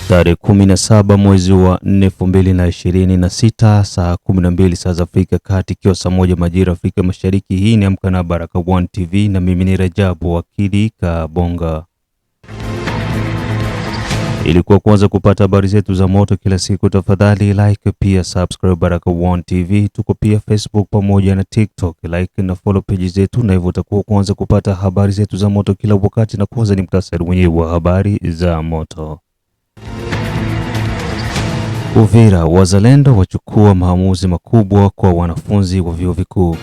Tarehe 17 mwezi wa 4 2026 saa 12 saa za Afrika Kati, ikiwa saa 1 majira Afrika Mashariki. Hii ni Amka na Baraka1 TV na mimi ni Rajabu Wakili Kabonga. Ilikuwa kwanza kupata habari zetu za moto kila siku, tafadhali like pia subscribe Baraka1 TV. Tuko pia Facebook pamoja na TikTok, like na follow page zetu, na hivyo utakuwa kwanza kupata habari zetu za moto kila wakati. Na kwanza ni mtasari mwenyewe wa habari za moto. Uvira, wazalendo wachukua maamuzi makubwa kwa wanafunzi wa vyuo vikuu.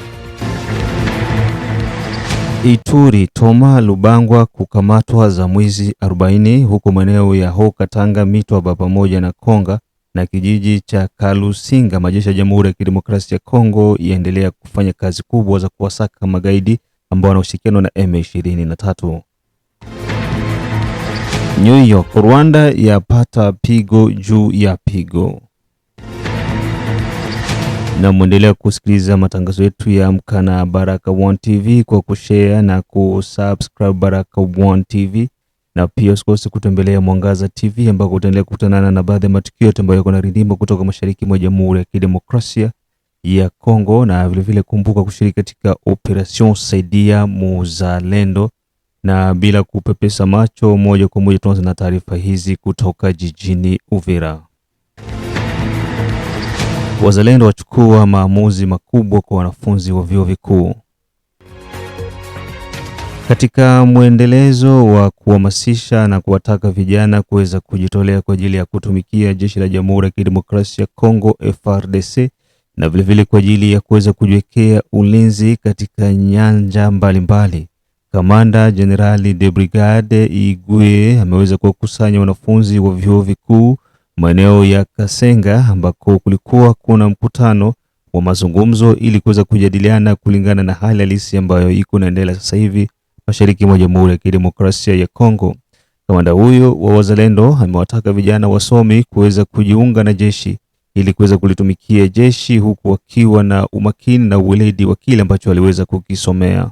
Ituri, Toma Lubangwa kukamatwa za mwizi 40 huko maeneo ya Hoka Tanga, Mitwaba pamoja na Konga na kijiji cha Kalusinga. Majeshi ya Jamhuri ya Kidemokrasia ya Kongo yaendelea kufanya kazi kubwa za kuwasaka magaidi ambao wanashirikiana na M23. New York, Rwanda yapata pigo juu ya pigo. Na muendelea kusikiliza matangazo yetu ya Amka na Baraka1 TV kwa kushare na kusubscribe Baraka1 TV, na pia usikose kutembelea Mwangaza TV ambako utaendelea kukutana na baadhi ya matukio ambayo yako na ridhima kutoka mashariki mwa Jamhuri ya Kidemokrasia ya Kongo, na vile kumbuka kushiriki katika Operation Saidia Muzalendo. Na bila kupepesa macho, moja kwa moja tuanze na taarifa hizi kutoka jijini Uvira. Wazalendo wachukua maamuzi makubwa kwa wanafunzi wa vyuo vikuu. Katika mwendelezo wa kuhamasisha na kuwataka vijana kuweza kujitolea kwa ajili ya kutumikia jeshi la Jamhuri ya Kidemokrasia ya Kongo FARDC, na vile kwa ajili ya kuweza kujiwekea ulinzi katika nyanja mbalimbali, Kamanda Generali de Brigade Igwe ameweza kuwakusanya wanafunzi wa vyuo vikuu maeneo ya Kasenga ambako kulikuwa kuna mkutano wa mazungumzo ili kuweza kujadiliana kulingana na hali halisi ambayo iko inaendelea sasa hivi mashariki mwa Jamhuri ya Kidemokrasia ya Kongo. Kamanda huyo wa wazalendo amewataka vijana wasomi kuweza kujiunga na jeshi ili kuweza kulitumikia jeshi huku wakiwa na umakini na uweledi wa kile ambacho waliweza kukisomea.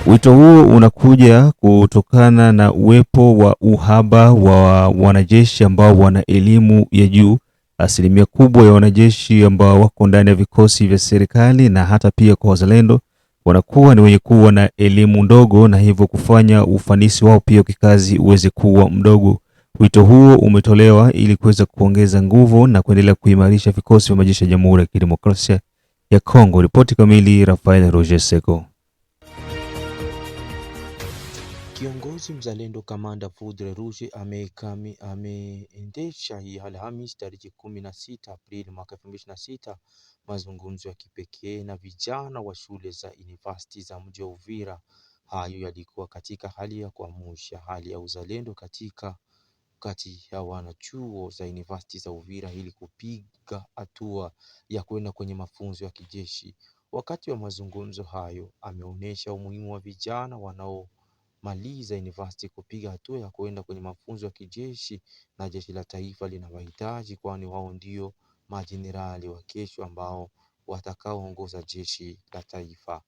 Wito huo unakuja kutokana na uwepo wa uhaba wa wanajeshi ambao wana elimu ya juu. Asilimia kubwa ya wanajeshi ambao wako ndani ya vikosi vya serikali na hata pia kwa wazalendo wanakuwa ni wenye kuwa na elimu ndogo, na hivyo kufanya ufanisi wao pia kikazi uweze kuwa mdogo. Wito huo umetolewa ili kuweza kuongeza nguvu na kuendelea kuimarisha vikosi vya majeshi ya Jamhuri ya Kidemokrasia ya Kongo. Ripoti kamili Rafael Roger Seko. Kiongozi mzalendo Kamanda Foudre Rouge ameendesha hii Alhamisi tarehe 16 Aprili mwaka 2026 mazungumzo ya kipekee na vijana wa shule za university za mji wa Uvira. Hayo yalikuwa katika hali ya kuamsha hali ya uzalendo kati ya wanachuo za university za Uvira ili kupiga hatua ya kwenda kwenye mafunzo ya kijeshi. Wakati wa mazungumzo hayo ameonyesha umuhimu wa vijana wanaomaliza university kupiga hatua ya kwenda kwenye mafunzo ya kijeshi, na jeshi la taifa linawahitaji, kwani wao ndio majenerali wa kesho ambao watakaoongoza jeshi la taifa.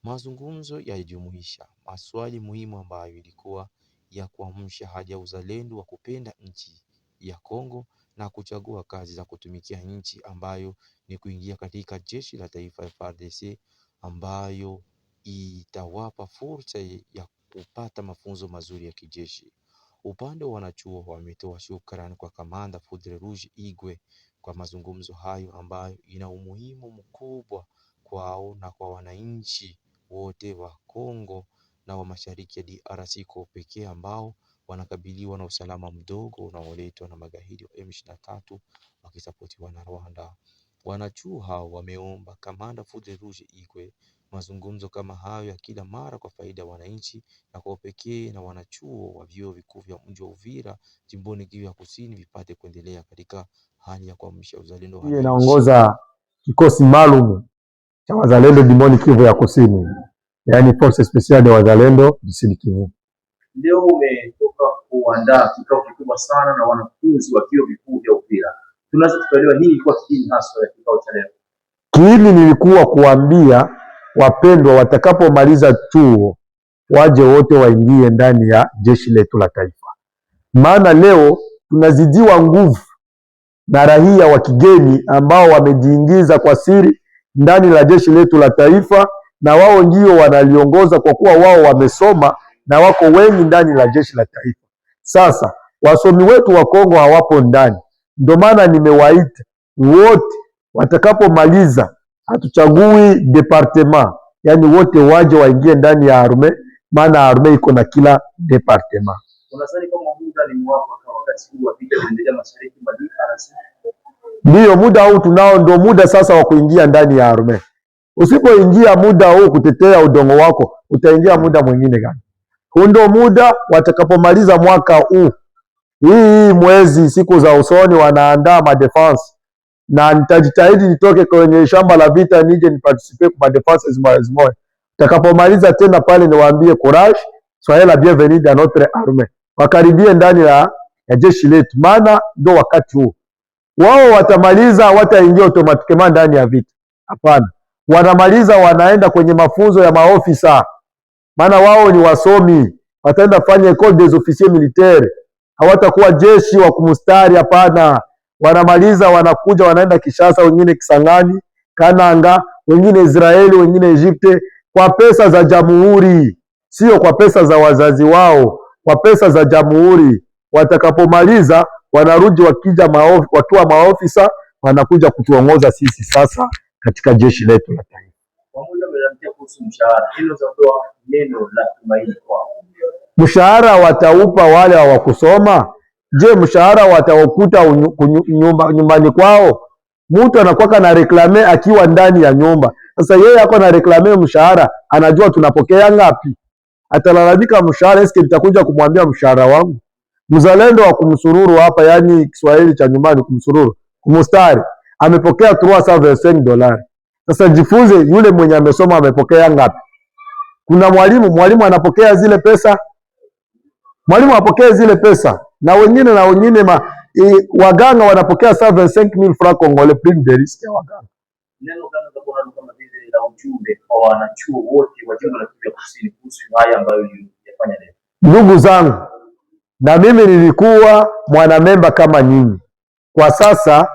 Mazungumzo yalijumuisha maswali muhimu ambayo ilikuwa ya kuamsha haja ya uzalendo wa kupenda nchi ya Kongo na kuchagua kazi za kutumikia nchi, ambayo ni kuingia katika jeshi la taifa FARDC, ambayo itawapa fursa ya kupata mafunzo mazuri ya kijeshi. Upande wa wanachuo wametoa shukrani kwa Kamanda Foudre Rouge Igwe kwa mazungumzo hayo ambayo ina umuhimu mkubwa kwao na kwa wananchi wote wa Kongo na wa mashariki ya DRC kwa pekee, ambao wanakabiliwa na usalama mdogo unaoletwa na magaidi wa M23 wakisapotiwa na Rwanda. Wanachuo hao wameomba Kamanda Foudre Rouge Igwe mazungumzo kama hayo ya kila mara kwa faida ya wananchi na kwa pekee na wanachuo wa vyuo vikuu vya mji wa Uvira jimboni Kivu ya Kusini vipate kuendelea katika hali ya kuamsha uzalendo wa nchi. Inaongoza kikosi maalum cha wazalendo jimboni Kivu ya Kusini, yaani Force Special ya wazalendo jimboni Kivu. Leo umetoka kuandaa kikao kikubwa sana na wanafunzi wa vyuo vikuu vya Uvira. Tunaweza tukaelewa hii ilikuwa kiini hasa ya kikao cha leo? Kiini nilikuwa kuambia wapendwa watakapomaliza chuo waje wote waingie ndani ya jeshi letu la taifa. maana leo tunazidiwa nguvu na raia wa kigeni ambao wamejiingiza kwa siri ndani la jeshi letu la taifa, na wao ndio wanaliongoza kwa kuwa wao wamesoma na wako wengi ndani la jeshi la taifa. Sasa wasomi wetu wa Kongo hawapo ndani, ndio maana nimewaita wote watakapomaliza, hatuchagui departement, yani wote waje waingie ndani ya arme, maana arme iko na kila departement. Unasema kama muda ni mwafaka wakati huu wa vita vinaendelea mashariki mwa DRC? Ndiyo, muda huu tunao, ndio muda sasa wa kuingia ndani ya arme. Usipoingia muda huu kutetea udongo wako, utaingia muda mwingine gani? Huu ndio muda watakapomaliza mwaka huu. Hii mwezi siku za usoni wanaandaa madefense, na nitajitahidi nitoke kwenye shamba la vita nije niparticipe kwa madefense zimoja. Utakapomaliza tena pale niwaambie courage, soyez la bienvenue dans notre armée. Wakaribie ndani ya jeshi letu, maana ndio wakati huu. Wao watamaliza, wataingia automatikema ndani ya vita? Hapana. Wanamaliza, wanaenda kwenye mafunzo ya maofisa, maana wao ni wasomi, wataenda fanya école des officiers militaires. Hawatakuwa jeshi wa kumustari, hapana. Wanamaliza, wanakuja, wanaenda Kishasa, wengine Kisangani, Kananga, wengine Israeli, wengine Egypte, kwa pesa za jamhuri, sio kwa pesa za wazazi wao, kwa pesa za jamhuri. Watakapomaliza wanarudi wakiwa maofisa, wanakuja kutuongoza sisi sasa katika jeshi letu la taifa. Pamoja na kuhusu mshahara, hilo zapewa neno la tumaini kwao. Mshahara wataupa wale hawakusoma? Je, mshahara wataokuta nyumbani kwao? Mtu anakuwa na reklame akiwa ndani ya nyumba. Sasa yeye ako na reklame mshahara, anajua tunapokea ngapi? Atalalamika mshahara, eske nitakuja kumwambia mshahara wangu? Mzalendo wa kumsururu hapa, yani Kiswahili cha nyumbani, kumsururu, kumustari, amepokea $325. Sasa jifunze, yule mwenye amesoma amepokea ngapi? Kuna mwalimu anapokea zile pesa? Mwalimu apokee zile pesa. Na wengine waganga wanapokea 25,000 francs congolais prime de risque ya waganga. Neno kama vile la ujumbe kwa wanachuo wote wa jimbo la Kivu Kusini kuhusu haya ambayo yafanya leo. Ndugu zangu, na mimi nilikuwa mwanamemba kama nyinyi. Kwa sasa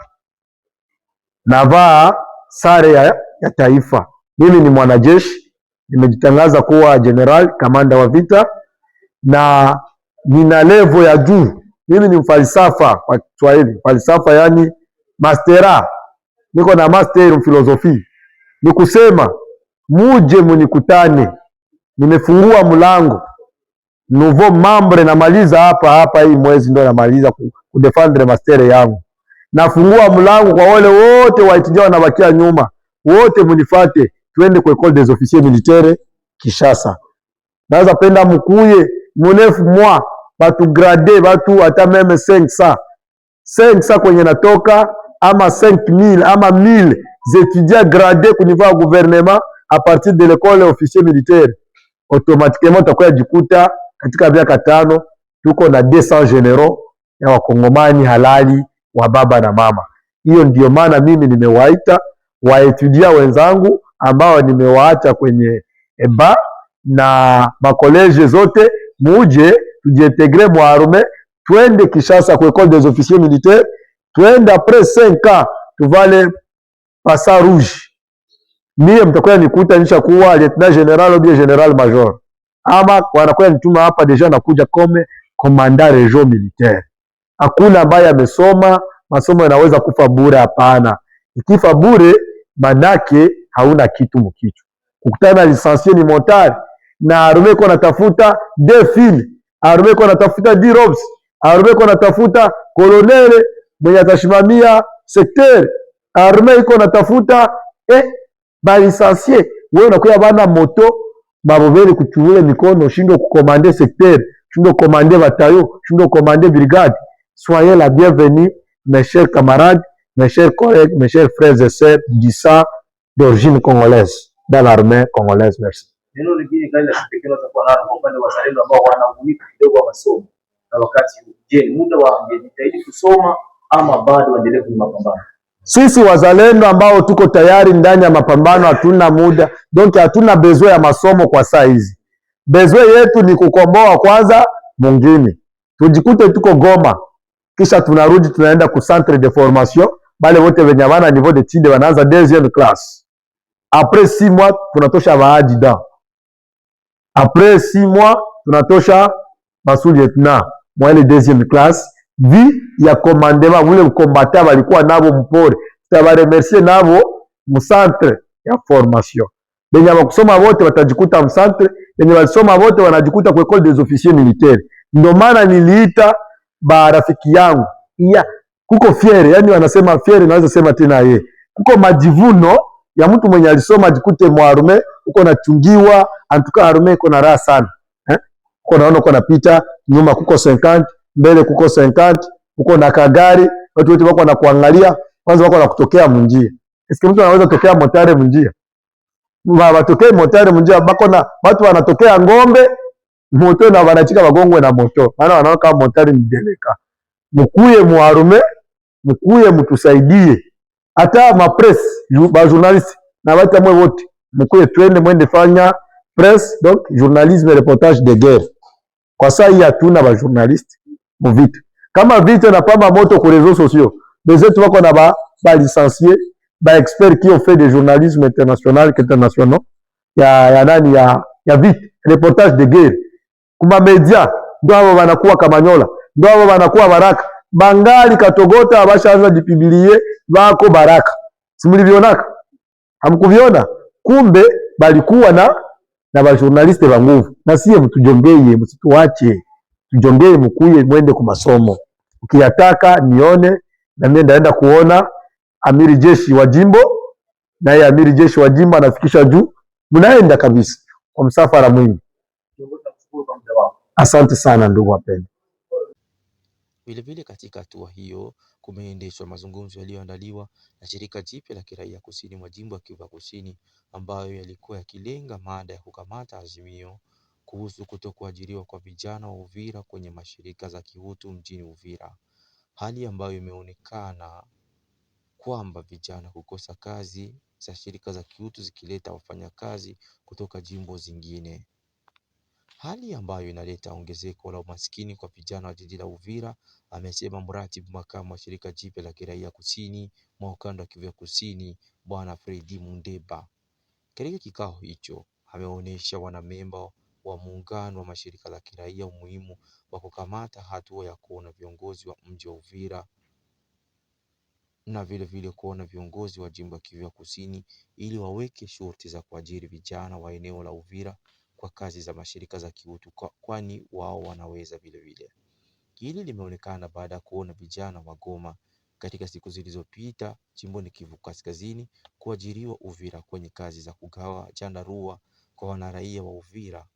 navaa sare ya taifa. Mimi ni mwanajeshi, nimejitangaza kuwa general kamanda wa vita, na nina level ya juu. Mimi ni mfalsafa kwa Kiswahili, falsafa yani mastera. Niko na master filosofi. Ni kusema muje munikutane. Nimefungua mlango nouveau membre, namaliza hapa hii mwezi ndio namaliza kudefendre master yangu. Nafungua mlango kwa wale wote waitijao wanabakia nyuma. Wote munifate, twende kwa école des officiers militaires Kishasa. Naweza penda mkuye munefu mwa batu grade, batu hata meme 500 kwenye natoka, ama 5000 ama 1000 étudiants gradés ku niveau ya gouvernement à partir de l'école officier militaire. Automatiquement utakuwa jikuta katika miaka 5 tuko na 200 généraux ya wakongomani halali wa baba na mama. Hiyo ndio maana mimi nimewaita waetudia wenzangu ambao nimewaacha kwenye eba na makoleje zote, muje tujiintegre mwa arme, twende Kishasa kwa école des officiers militaires, twende après 5 ans tuvale pasa rouge. Mie mtakuwa nikuta nisha kuwa lieutenant general au bien general major, ama wanakuwa nituma hapa deja nakuja comme commandant région militaire. Hakuna ambaye amesoma masomo yanaweza kufa bure, hapana. Ikifa bure manake hauna kitu mkichwa. Kukutana na licencié ni montari, na arme iko natafuta defile, arme iko natafuta dirobs, arme iko natafuta colonel mwenye atashimamia secteur, arme iko natafuta ba licencié. Wewe unakuya bana moto mabobeli kuchukua mikono, shindo kukomande secteur, shindo komande bataillon, shindo komande brigade. Soyez la bienvenue mes chers camarades, mes chers collègues, mes chers frères et sœurs du sang d'origine congolaise dans l'armée congolaise. Merci. Neno lingine kali la kipekee kwa kwa upande wa wazalendo ambao wanaubunifu kidogo wa masomo na wakati huu. Je, muda wa kujitahidi kusoma ama bado waendelee kwenye mapambano? Sisi wazalendo ambao tuko tayari ndani ya mapambano hatuna muda, donc hatuna besoin ya masomo kwa saa hizi. Besoin yetu ni kukomboa kwanza mwingine. tujikute tuko Goma, kisha tunarudi tunaenda ku centre de formation, bale wote wenye wana niveau de tide wanaanza deuxième classe. Après 6 mois tunatosha baadida, après 6 mois tunatosha basu lieutenant mwa ile deuxième classe. Vi ya commandement vule combattant walikuwa nabo mpore, tutabaremercier nabo mu centre ya formation. Benye wakusoma wote watajikuta mu centre, benye walisoma wote wanajikuta kwa école des officiers militaires. Ndio maana niliita ba rafiki yangu ya kuko fiere, yani wanasema fiere, naweza sema tena ye kuko majivuno ya mtu mwenye alisoma jikute mwarume uko nachungiwa, antuka arume iko na raha sana uko naona uko napita nyuma kuko 50 mbele kuko 50 uko na kagari, watu wote wako na kuangalia kwanza, wako na kutokea munjia. Eske mtu anaweza tokea motare munjia? Watokee motare munjia, bako na watu wanatokea ngombe moto na wanachika bagongwe na moto, maana wanaona kama motare mdeleka. Mkuye mwarume, mkuye mtusaidie, hata ma press ba journaliste na watu mwe wote mkuye, twende mwende fanya press, donc journalisme reportage de guerre. Kwa saa hii hatuna ba journaliste mu vita, kama vita na pamba moto kwa réseaux sociaux, bezetu wako na ba licencié ba expert qui ont fait de journalisme international international ya nani ya vita reportage de guerre kuma media, ndio hao wanakuwa Kamanyola, ndio hao wanakuwa Baraka, Bangali Katogota abashaanza jipibilie bako Baraka. Simulivionaka? Hamkuviona? Kumbe balikuwa na ba journaliste ba nguvu. Na siye mtujongeye, msituache. Tujongeye, mkuye mwende ku masomo. Ukiyataka nione na mimi ndaenda kuona amiri jeshi wa jimbo, na yeye amiri jeshi wa jimbo anafikisha juu, mnaenda kabisa kwa msafara mwingi. Asante sana ndugu wapendwa. Vilevile katika hatua hiyo kumeendeshwa mazungumzo yaliyoandaliwa na shirika jipya la kiraia kusini mwa jimbo ya Kivu Kusini, ambayo yalikuwa yakilenga mada ya kukamata azimio kuhusu kutokuajiriwa kwa vijana wa Uvira kwenye mashirika za kiutu mjini Uvira, hali ambayo imeonekana kwamba vijana kukosa kazi za shirika za kiutu zikileta wafanyakazi kutoka jimbo zingine, hali ambayo inaleta ongezeko la umaskini kwa vijana wa jiji la Uvira, amesema mratibu makamu wa shirika jipya la kiraia kusini mwa ukanda wa Kivu Kusini, Bwana Fredi Mundeba. Katika kikao hicho ameonyesha wanamemba wa muungano wa mashirika la kiraia umuhimu wa kukamata hatua ya kuona viongozi wa mji wa Uvira na vile kuona viongozi wa jimbo la Kivu Kusini ili waweke shurti za kuajiri vijana wa eneo la Uvira kwa kazi za mashirika za kiutu, kwani wao wanaweza vile. Hili limeonekana baada ya kuona vijana wa Goma katika siku zilizopita jimboni Kivu Kaskazini kuajiriwa Uvira kwenye kazi za kugawa chandarua kwa wanaraia wa Uvira,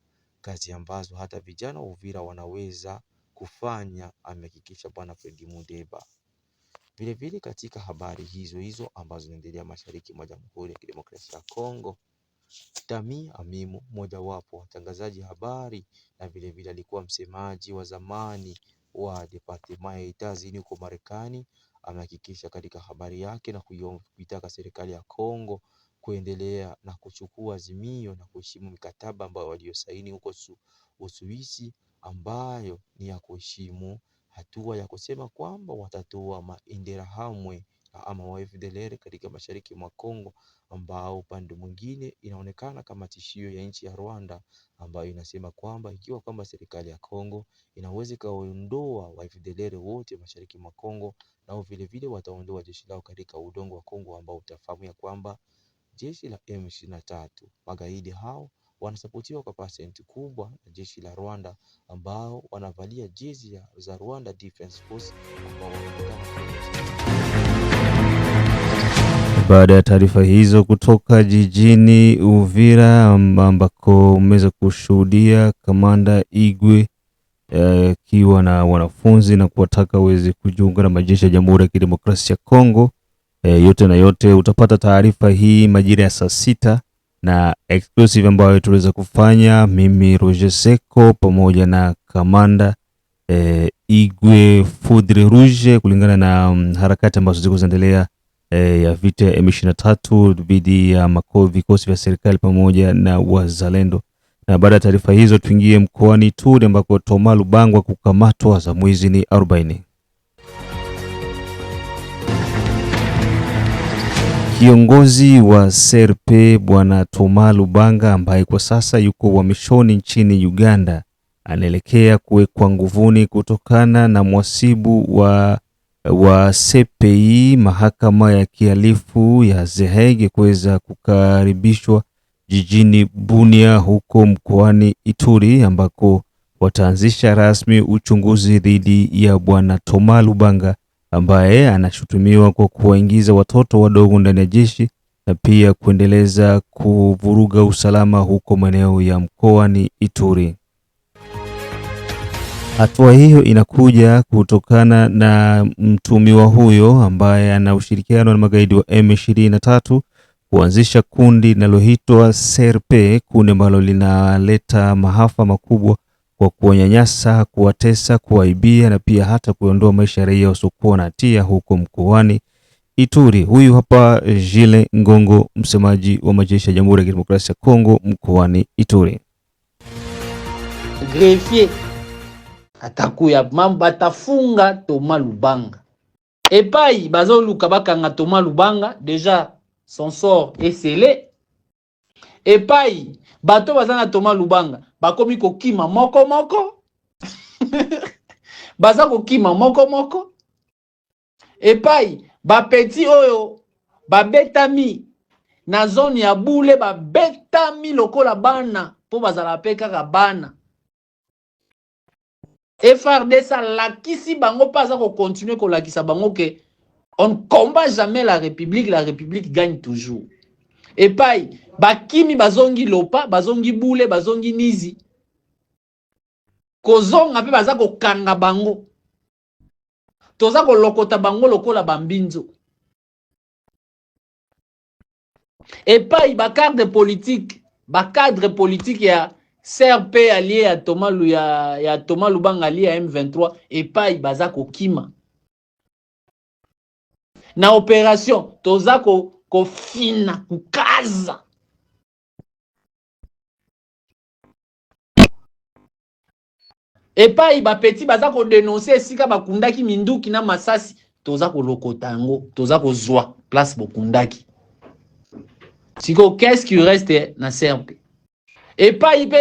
kazi ambazo hata vijana wa Uvira wanaweza kufanya, amehakikisha Bwana Fredi Mundeba. Vile katika habari hizo ambazo zinaendelea mashariki mwa Jamhuri ya Kidemokrasia ya Kongo, Tami Amimu, mojawapo watangazaji habari na vile alikuwa msemaji wa zamani wa Departement ya Etazini huko Marekani, amehakikisha katika habari yake na kuitaka serikali ya Kongo kuendelea na kuchukua azimio na kuheshimu mikataba ambayo waliosaini huko Uswisi, ambayo ni ya kuheshimu hatua ya kusema kwamba watatoa mainderahamwe ama wa FDLR katika mashariki mwa Kongo, ambao upande mwingine inaonekana kama tishio ya nchi ya Rwanda, ambayo inasema kwamba ikiwa kwamba serikali ya Kongo inaweza kaondoa wa FDLR wote mashariki mwa Kongo, nao vile wataondoa jeshi lao katika udongo wa Kongo, ambao utafahamu ya kwamba jeshi la M23 magaidi hao wanasapotiwa kwa pasenti kubwa na jeshi la Rwanda, ambao wanavalia jezi za Rwanda Defense Force ambao wanaonekana. Baada ya taarifa hizo kutoka jijini Uvira ambako umeweza kushuhudia kamanda Igwe akiwa na wanafunzi na kuwataka waweze kujiunga na majeshi ya Jamhuri ya Kidemokrasia ya Kongo. Yote na yote utapata taarifa hii majira ya saa 6 na exclusive ambayo tuweza kufanya mimi Roger Seko pamoja na kamanda Igwe Foudre Rouge, kulingana na harakati ambazo ziko zinaendelea ya vita M23 dhidi ya vikosi vya serikali pamoja na wazalendo. Na baada ya taarifa hizo tuingie mkoani Ituri ambako Thomas Lubanga kukamatwa za mwizi ni 40. Kiongozi wa CRP Bwana Thomas Lubanga ambaye kwa sasa yuko uhamishoni nchini Uganda anaelekea kuwekwa nguvuni kutokana na mwasibu wa CPI mahakama ya kihalifu ya The Hague kuweza kukaribishwa jijini Bunia huko mkoani Ituri ambako wataanzisha rasmi uchunguzi dhidi ya Bwana Thomas Lubanga ambaye anashutumiwa kwa kuwaingiza watoto wadogo ndani ya jeshi na pia kuendeleza kuvuruga usalama huko maeneo ya mkoani Ituri. Hatua hiyo inakuja kutokana na mtumiwa huyo ambaye ana ushirikiano na magaidi wa M23 kuanzisha kundi linaloitwa CRP, kundi ambalo linaleta maafa makubwa kwa kuwanyanyasa, kuwatesa, kuwaibia na pia hata kuondoa maisha ya raia wasiokuwa na hatia huko mkoani Ituri. Huyu hapa Jile Ngongo, msemaji wa majeshi ya Jamhuri ya Kidemokrasia ya Kongo mkoani Ituri. Greffier atakuya mambo batafunga Thomas Lubanga. Epai bazoluka bakanga Thomas Lubanga, déjà son sort est scellé. Epai bato bazana Thomas Lubanga bakomi kokima moko moko. Baza kokima moko moko. Epai ba petit oyo babetami na zone ya Bule babetami lokola bana po bazala pe kaka bana. FRDC lakisi bango pas ko continuer ko lakisa bango que on ne combat jamais la République gagne toujours. Et pai bakimi bazongi lopa, bazongi Bule, bazongi Nizi. Kozonga pe baza ko kanga bango. Toza ko lokota bango lokola bambinzo. Et pai ba cadre politique ya CRP allié à Thomas Lubanga allié à M23 et pas baza kokima na opération toza ko fina kukaza et pas ba petit baza ko dénoncer sika bakundaki minduki na masasi toza ko lokotango toza ko zwa place bokundaki siko qu'est-ce qui reste na CRP. Et pas ipe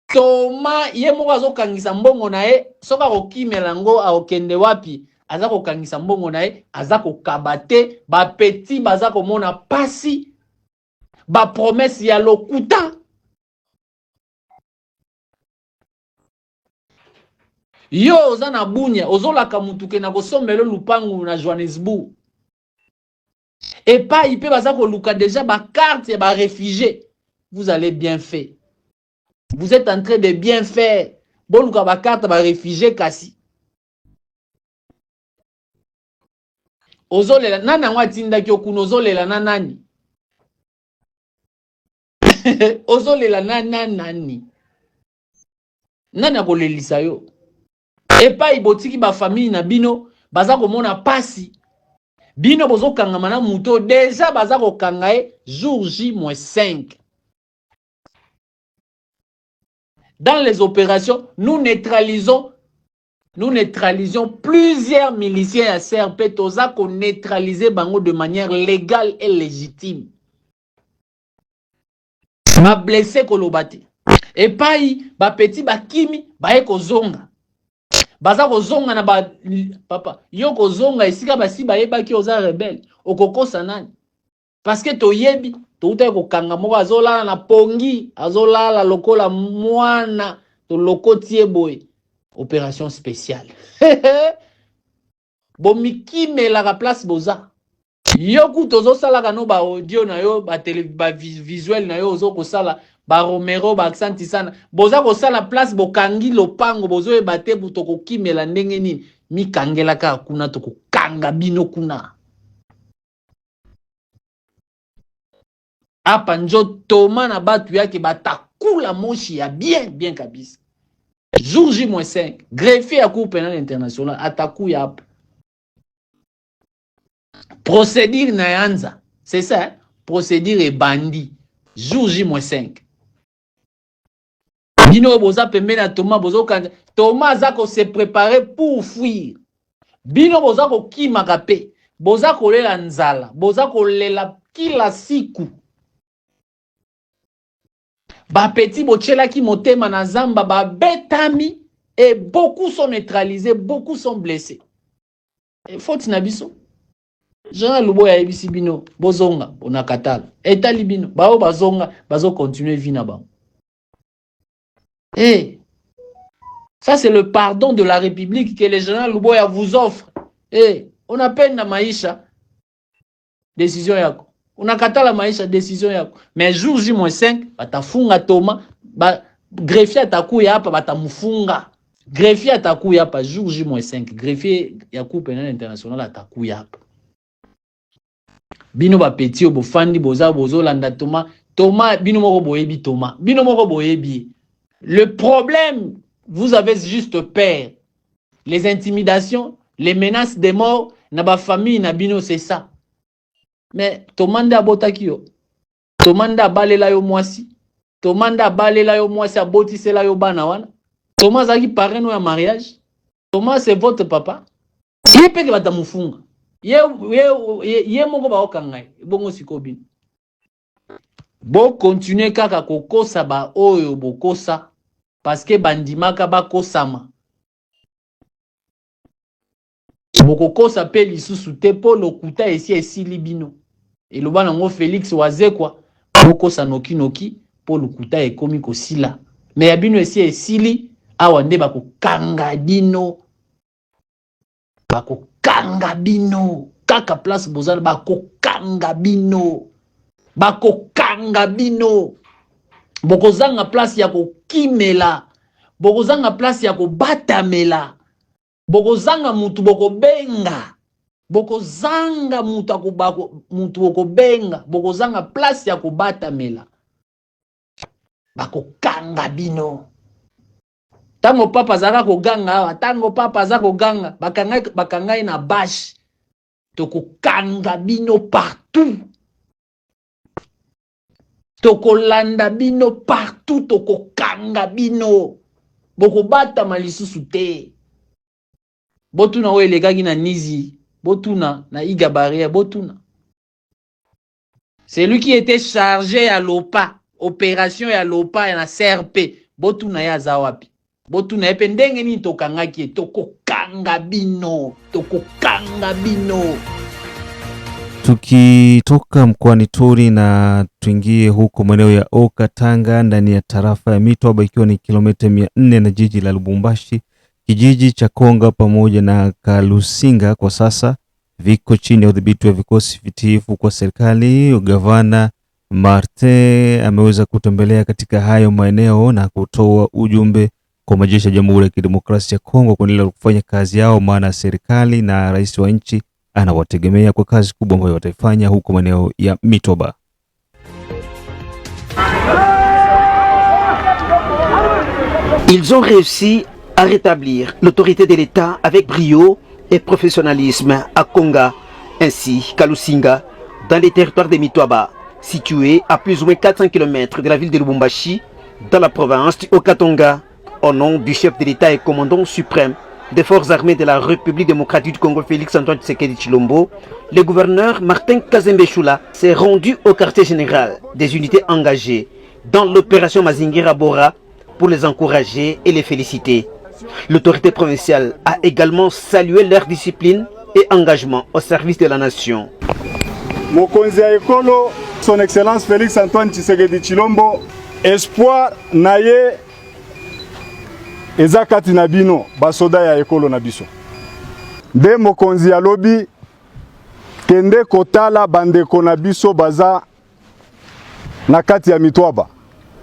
Thomas ye moko azokangisa mbongo na ye soka kokimela ngo aokende wapi aza kokangisa mbongo na ye aza kokabate ba petit baza komona pasi ba promesse ya lokuta yo oza na Bunia ozolaka mutuke na kosombelo lupangu na Johannesburg. Et pas ipe baza koluka déjà ba carte ya ba réfugiés. Vous allez bien faire. Vous êtes en train de bien faire. Bon, nous avons carte ba réfugié kasi. Ozolela nana watinda ki okuno ozolela nani. Ozolela nani. Nani akolelisa yo. Epa ibotiki ba famille na bino baza komona pasi. Bino bozo kangama na muto déjà baza ko kangae jour J-5. Dans les opérations, nous neutralisons plusieurs miliciens à CRP toza ko neutraliser bango de manière légale et légitime. Ma blessé kolobate. Et pai ba petit ba kimi ba eko zonga. Baza ko zonga na ba papa yo ko zonga esika basi ba yeba ki oza rebelle okokosa nani. Parce que to yebi to uta ko kanga moko azolala na pongi azolala lokola mwana to lokotie boy opération spéciale. Bomiki la place boza yo kutozo sala kano ba audio na yo ba télé ba visuel na yo ozo ko sala ba Romero ba accent sana boza ko sala place bokangi lopango bozo e bate buto ko kimela ndenge nini mi kangela ka kuna to ko kanga bino kuna. Apa njo Thomas na batu yake batakula moshi ya bien kabisa. Jour J-5, greffier à Cour pénale internationale, ataku ya hapa. Procédure na yanza. C'est ça, hein? Procédure et bandit. Jour J-5. Bino boza pembeni na Thomas bozo kanja. Thomas zako se préparer pour fuir. Bino boza ko kimaka pe. Boza kolela nzala. Boza kolela kila siku. Ba petit bochela ki motema na zamba ba betami et beaucoup sont neutralisés, beaucoup sont blessés. Et faut na biso. Jean Luboya ebisi bino bozonga onakatala. Etali bino bao bazonga bazo continuer vie na ba. Eh, ça c'est le pardon de la République que les généraux Luboya vous offrent. Eh, on appelle na maisha décision yako. Unakatala maisha décision yako. Mais jour J-5 batafunga Thomas, ba greffier atakuya hapa batamufunga. Greffier atakuya hapa jour J-5. Greffier ya Cour pénale internationale atakuya hapa. Bino ba petit o bofandi boza bozo landa Thomas. Thomas bino moko boyebi Thomas. Bino moko boyebi. Le problème, vous avez juste peur. Les intimidations, les menaces de mort, na ba famille na bino c'est ça. Mais Tomanda abotaki yo. Tomanda balela yo mwasi. Tomanda balela yo mwasi abotisela yo bana wana. Thomas zaki parrain ya mariage. Thomas c'est votre papa. Ye peke batamufunga. Ye moko ba okangai. Bongo sikobini. Bo continuer kaka kokosa ba oyo bokosa parce que bandimaka ba kosama. Bokokosa pe lisusu te po lokuta esi esili bino. Et le banango Félix wazekwa bokosa noki noki po lokuta ekomi kosila. Mais abino esi esili awa nde bakokanga bino. Bakokanga bino. Kaka place bozala bakokanga bino. Bakokanga bino. Bokozanga place ya kokimela. Bokozanga place ya kobatamela. Bokozanga mutu bokobenga. Bokozanga mutu akubako mutu bokobenga. Bokozanga place ya kobatamela. Bakokanga bino. Tango papa zaka koganga awa, tango papa zaka koganga, bakangai na bash. Tokokanga bino partout. Tokolanda bino partout, tokokanga bino. Bokobata malisusu te. Botuna we legaki na Nizi, botuna na Iga Barrière, botuna. C'est lui qui était chargé à l'OPA, opération à l'OPA na CRP, botuna ya zawapi. Botuna epe ndenge ni tokangaki tokokanga bino, tokokanga bino. Tukitoka mkoani Ituri na tuingie huko maeneo ya Oka Tanga ndani ya tarafa ya Mitwaba ikiwa ni kilomita 400 na jiji la Lubumbashi. Kijiji cha Konga pamoja na Kalusinga kwa sasa viko chini ya udhibiti wa vikosi vitiifu kwa serikali. Gavana Martin ameweza kutembelea katika hayo maeneo na kutoa ujumbe kwa majeshi ya Jamhuri ya Kidemokrasia ya Kongo kuendelea kufanya kazi yao, maana serikali na rais wa nchi anawategemea kwa kazi kubwa ambayo wataifanya huko maeneo ya Mitwaba. Ils ont réussi à rétablir l'autorité de l'État avec brio et professionnalisme à Konga ainsi qu'à Lusinga dans les territoires de Mitwaba, situés à plus ou moins 400 km de la ville de Lubumbashi, dans la province du Haut-Katanga, au nom du chef de l'État et commandant suprême des forces armées de la République démocratique du Congo, Félix Antoine Tshisekedi Tshilombo, le gouverneur Martin Kazembe Choula s'est rendu au quartier général des unités engagées dans l'opération Mazingira Bora pour les encourager et les féliciter. L'autorité provinciale a également salué leur discipline et engagement au service de la nation. Mokonzi ya ekolo, son excellence Félix Antoine Tshisekedi Tshilombo, espoir naye ezakati na bino basoda ya ekolo na biso. De mokonzi ya lobi kende kotala bandeko na biso baza na kati ya Mitwaba.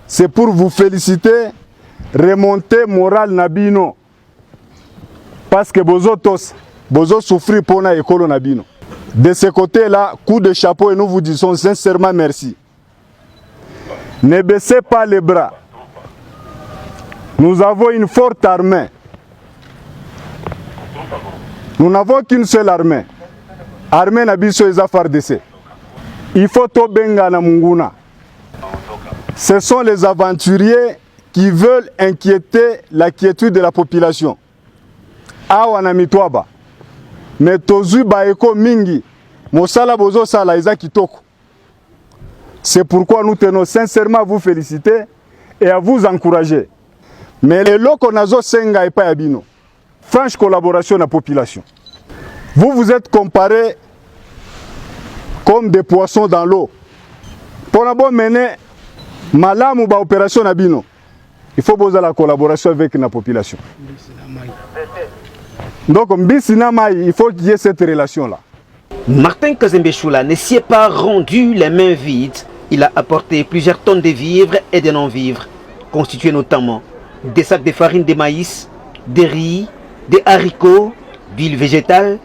C'est pour vous féliciter, remonter moral na bino. Parce que bozo souffrir pour na ekolo na bino. De ce côté-là, coup de chapeau et nous vous disons sincèrement merci. Ne baissez pas les bras. Nous avons une forte armée. Nous n'avons qu'une seule armée. Armée na biso eza FARDC. Il faut to benga na munguna. Ce sont les aventuriers qui veulent inquiéter la quiétude de la population. Awa na mitwaba. Mais tozui baeko mingi. Mosala bozo sala eza kitoko. C'est pourquoi nous tenons sincèrement à vous féliciter et à vous encourager. Mais le loko nazo senga epa yabino. Franche collaboration na population. Vous êtes comparés comme des poissons dans l'eau. Pour avoir mené malamu ou opération nabino, il faut poser la collaboration avec la population. Donc, il faut qu'il y ait cette relation-là. Martin Kazembe Choula ne s'y est pas rendu les mains vides. Il a apporté plusieurs tonnes de vivres et de non-vivres, constitués notamment des sacs de farine de maïs, de riz, des haricots, d'huile végétale,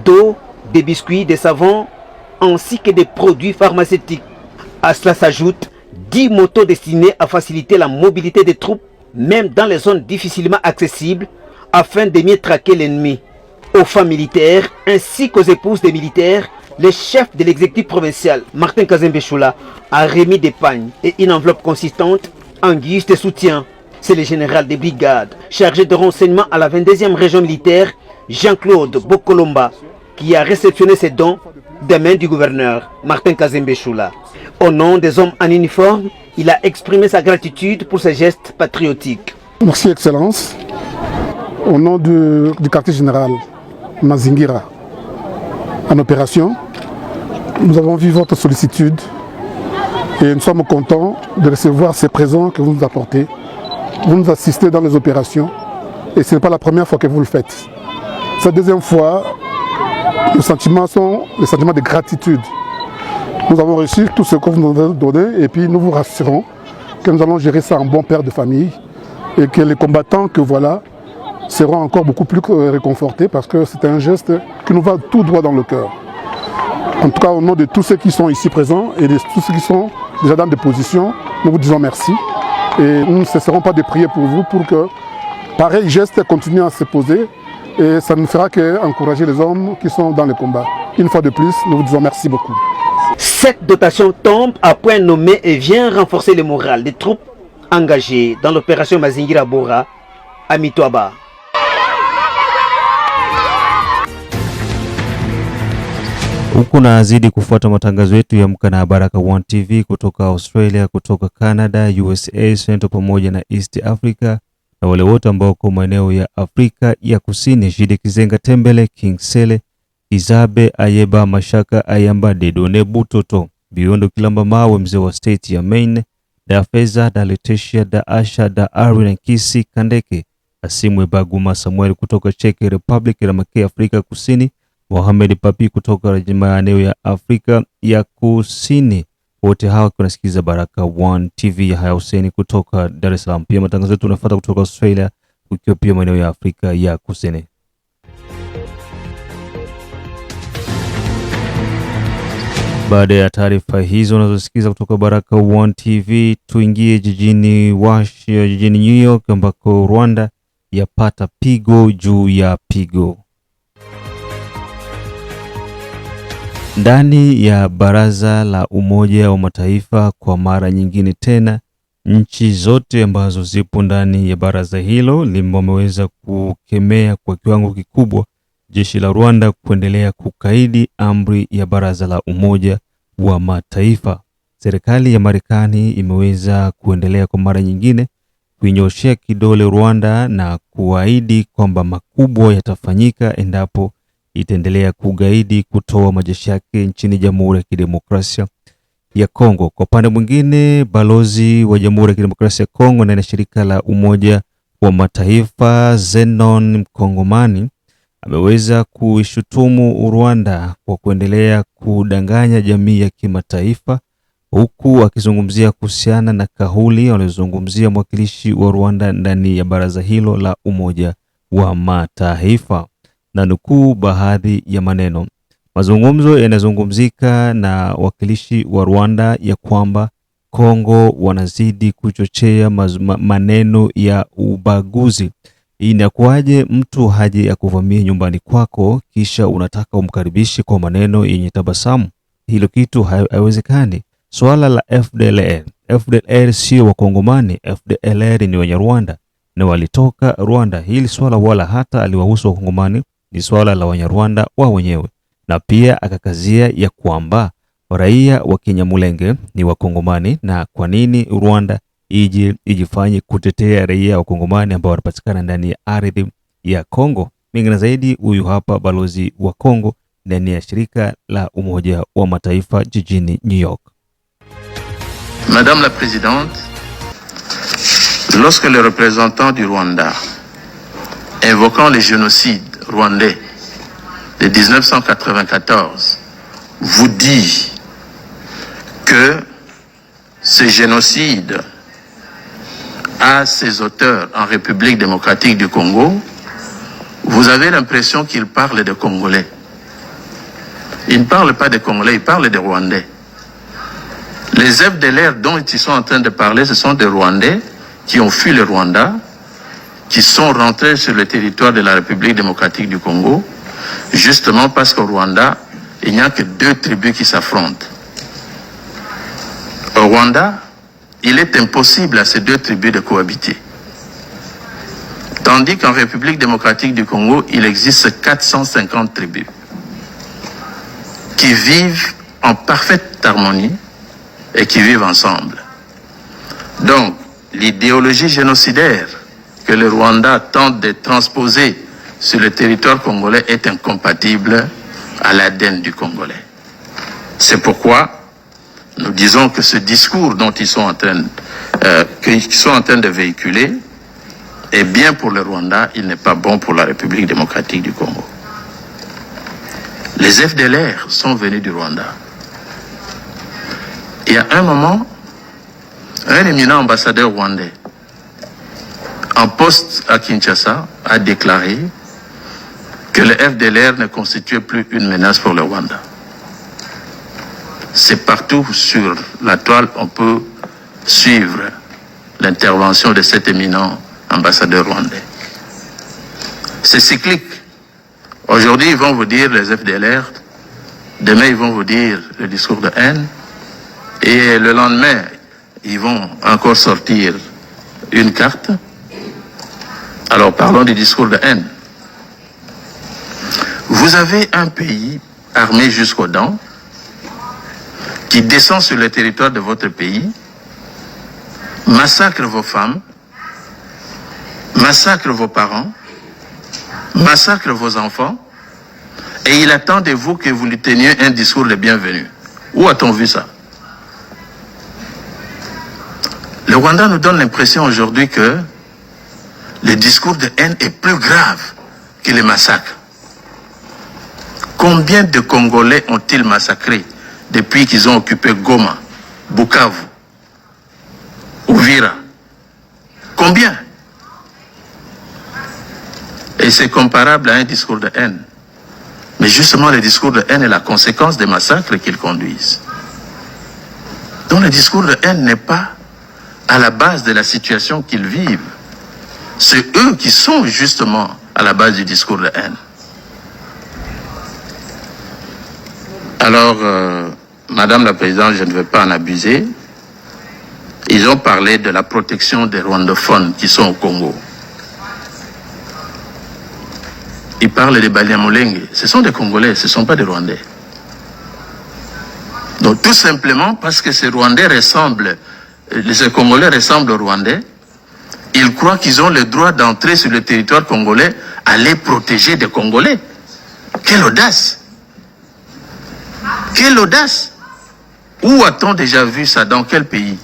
d'eau, des biscuits, des savons, ainsi que des produits pharmaceutiques. À cela s'ajoutent 10 motos destinées à faciliter la mobilité des troupes, même dans les zones difficilement accessibles, afin de mieux traquer l'ennemi. Aux femmes militaires ainsi qu'aux épouses des militaires, le chef de l'exécutif provincial, Martin Kazembe Choula, a remis des pagnes et une enveloppe consistante en guise de soutien. C'est le général des brigades chargé de renseignement à la 22e région militaire, Jean-Claude Bokolomba, qui a réceptionné ces dons des mains du gouverneur Martin Kazembe Choula. Au nom des hommes en uniforme, il a exprimé sa gratitude pour ces gestes patriotiques. Merci Excellence. Au nom du quartier général Mazingira, en opération, nous avons vu votre sollicitude et nous sommes contents de recevoir ces présents que vous nous apportez. Vous nous assistez dans les opérations et ce n'est pas la première fois que vous le faites. Cette deuxième fois, les sentiments sont les sentiments de gratitude. Nous avons reçu tout ce que vous nous avez donné et puis nous vous rassurons que nous allons gérer ça en bon père de famille et que les combattants que voilà seront encore beaucoup plus réconfortés parce que c'est un geste qui nous va tout droit dans le cœur. En tout cas, au nom de tous ceux qui sont ici présents et de tous ceux qui sont déjà dans des positions, nous vous disons merci et nous ne cesserons pas de prier pour vous pour que pareil geste continue à se poser et ça ne fera qu'encourager les hommes qui sont dans le combat. Une fois de plus, nous vous disons merci beaucoup. Cette dotation tombe à point nommé et vient renforcer le moral des troupes engagées dans l'opération Mazingira Bora à Mitwaba. Huku nazidi kufuata matangazo yetu ya Amka na Baraka One TV kutoka Australia, kutoka Canada, USA, Central pamoja na East Africa na wale wote ambao kwa maeneo ya Afrika ya Kusini, Jide Kizenga Tembele, King Sele, Izabe, Ayeba, Mashaka, Ayamba, Dedone, Butoto, Biondo Kilamba Mawe, mzee wa state ya Maine, Da Feza, Da Letitia, Da Asha, Da Arwin, Kisi, Kandeke, Asimwe Baguma Samuel kutoka Czech Republic, Ramake Afrika Kusini, Mohamed Papi kutoka maeneo ya Afrika ya Kusini. Wote hawa kunasikiza Baraka One TV ya Haya Hussein kutoka Dar es Salaam. Pia matangazo yetu tunafuata kutoka Australia ukiwa pia maeneo ya Afrika ya Kusini. Baada ya taarifa hizo unazosikiza kutoka Baraka One TV, tuingie jijini New York ambako Rwanda yapata pigo juu ya pigo. Ndani ya Baraza la Umoja wa Mataifa kwa mara nyingine tena, nchi zote ambazo zipo ndani ya baraza hilo limeweza kukemea kwa kiwango kikubwa jeshi la Rwanda kuendelea kukaidi amri ya Baraza la Umoja wa Mataifa. Serikali ya Marekani imeweza kuendelea kwa mara nyingine kuinyoshea kidole Rwanda na kuahidi kwamba makubwa yatafanyika endapo itaendelea kugaidi kutoa majeshi yake nchini Jamhuri ya Kidemokrasia ya Kongo. Kwa upande mwingine, balozi wa Jamhuri ya Kidemokrasia ya Kongo na shirika la Umoja wa Mataifa Zenon Mkongomani ameweza kuishutumu Rwanda kwa kuendelea kudanganya jamii ya kimataifa, huku akizungumzia kuhusiana na kauli alizozungumzia mwakilishi wa Rwanda ndani ya baraza hilo la Umoja wa Mataifa. Na nukuu baadhi ya maneno. Mazungumzo yanazungumzika na wakilishi wa Rwanda ya kwamba Kongo wanazidi kuchochea maneno ya ubaguzi. Inakuaje mtu haje ya kuvamia nyumbani kwako kisha unataka umkaribishe kwa maneno yenye tabasamu? Hilo kitu haiwezekani. Swala la FDLR. FDLR sio Wakongomani, FDLR ni Wanyarwanda na walitoka Rwanda. Hili swala wala hata aliwahusu Wakongomani, ni swala la Wanyarwanda wao wenyewe. Na pia akakazia ya kwamba raia wa Kinyamulenge ni Wakongomani, na kwa nini Rwanda ijifanye kutetea raia wa Kongomani ambao wanapatikana ndani ya ardhi ya Kongo. Mengine zaidi, huyu hapa balozi wa Kongo ndani ya shirika la Umoja wa Mataifa jijini New York. Madame la Présidente, lorsque le représentant du Rwanda, invoquant le génocide rwandais de 1994, vous dit que ce génocide a ses auteurs en République démocratique du Congo, vous avez l'impression qu'il parle de Congolais. Il ne parle pas de Congolais, il parle de Rwandais. Les FDLR dont ils sont en train de parler, ce sont des Rwandais qui ont fui le Rwanda, qui sont rentrés sur le territoire de la République démocratique du Congo, justement parce qu'au Rwanda, il n'y a que 2 tribus qui s'affrontent. Au Rwanda, il est impossible à ces 2 tribus de cohabiter. Tandis qu'en République démocratique du Congo, il existe 450 tribus qui vivent en parfaite harmonie et qui vivent ensemble. Donc, l'idéologie génocidaire que le Rwanda tente de transposer sur le territoire congolais est incompatible à l'ADN du Congolais. C'est pourquoi nous disons que ce discours dont ils sont en train de véhiculer est bien pour le Rwanda, il n'est pas bon pour la République démocratique du Congo. Les FDLR sont venus du Rwanda. Il y a un moment, un éminent ambassadeur rwandais en poste à Kinshasa a déclaré que le FDLR ne constituait plus une menace pour le Rwanda. C'est partout sur la toile on peut suivre l'intervention de cet éminent ambassadeur rwandais. C'est cyclique. Aujourd'hui, ils vont vous dire les FDLR, demain, ils vont vous dire le discours de haine, et le lendemain, ils vont encore sortir une carte. Alors, parlons du discours de haine. Vous avez un pays armé jusqu'aux dents qui descend sur le territoire de votre pays, massacre vos femmes, massacre vos parents, massacre vos enfants, et il attend de vous que vous lui teniez un discours de bienvenue. Où a-t-on vu ça? Le Rwanda nous donne l'impression aujourd'hui que le discours de haine est plus grave que les massacres. Combien de Congolais ont-ils massacrés depuis qu'ils ont occupé Goma, Bukavu, Uvira? Combien? Et c'est comparable à un discours de haine. Mais justement, le discours de haine est la conséquence des massacres qu'ils conduisent. Donc le discours de haine n'est pas à la base de la situation qu'ils vivent. C'est eux qui sont justement à la base du discours de haine. Alors, Madame la Présidente, je ne vais pas en abuser. Ils ont parlé de la protection des rwandophones qui sont au Congo. Ils parlent des Banyamulenge. Ce sont des Congolais, ce ne sont pas des Rwandais. Donc tout simplement parce que ces Rwandais ressemblent, ces Congolais ressemblent aux Rwandais, ils croient qu'ils ont le droit d'entrer sur le territoire congolais à les protéger des Congolais. Quelle audace! Quelle audace! Où a-t-on déjà vu ça? Dans quel pays?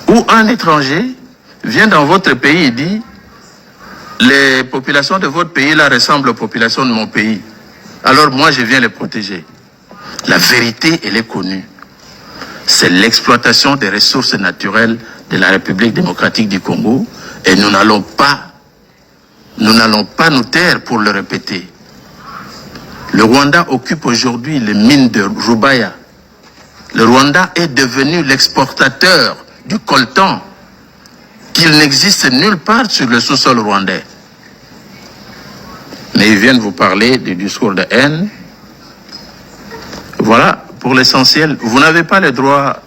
Où un étranger vient dans votre pays et dit les populations de votre pays là ressemblent aux populations de mon pays. Alors moi je viens les protéger. La vérité, elle est connue. C'est l'exploitation des ressources naturelles de la République démocratique du Congo et nous n'allons pas nous taire pour le répéter. Le Rwanda occupe aujourd'hui les mines de Rubaya. Le Rwanda est devenu l'exportateur du coltan qu'il n'existe nulle part sur le sous-sol rwandais. Mais ils viennent vous parler du discours de haine. Voilà pour l'essentiel, vous n'avez pas le droit,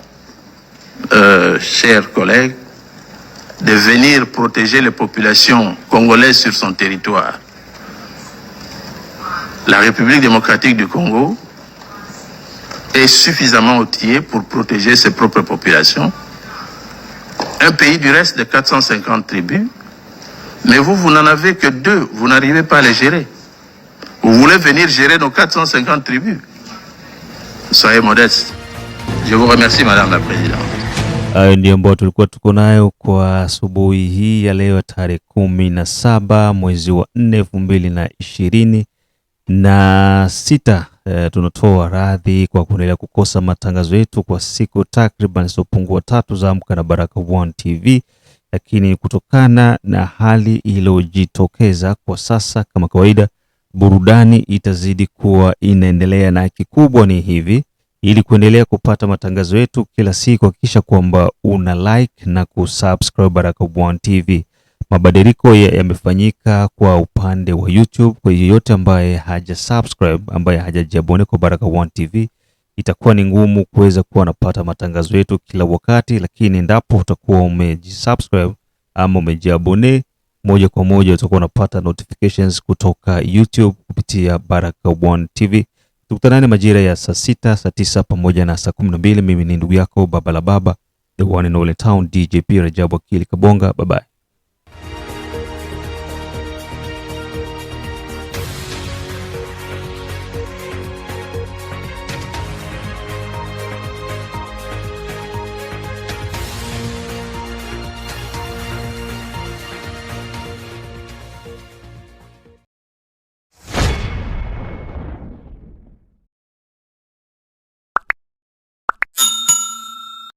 chers collègues, de venir protéger les populations congolaises sur son territoire. La République démocratique du Congo est suffisamment outillée pour protéger ses propres populations. Un pays du reste de 450 tribus, mais vous n'en avez que 2, vous n'arrivez pas à les gérer. Vous voulez venir gérer nos 450 tribus. Soyez modeste. Je vous remercie, Madame la Présidente. Hayo ndio ambayo tulikuwa tuko nayo kwa asubuhi hii ya leo tarehe 17 mwezi wa 4 2026. Tunatoa radhi kwa kuendelea kukosa matangazo yetu kwa siku takriban sopungua 3 za Amka na Baraka One TV, lakini kutokana na hali iliyojitokeza kwa sasa, kama kawaida burudani itazidi kuwa inaendelea, na kikubwa ni hivi: ili kuendelea kupata matangazo yetu kila siku, hakikisha kwamba una like na kusubscribe Baraka One TV. Mabadiliko yamefanyika kwa upande wa YouTube. Kwa yoyote ambaye haja subscribe, ambaye hajajiabone kwa Baraka One TV, itakuwa ni ngumu kuweza kuwa napata matangazo yetu kila wakati, lakini endapo utakuwa umejisubscribe ama umejiabone, moja kwa moja utakuwa unapata notifications kutoka YouTube kupitia Baraka One TV. Tukutanane majira ya saa 6, saa 9 pamoja na saa 12. Mimi ni ndugu yako Baba la Baba, the one and only town DJP Rajabu Akili Kabonga. Bye bye.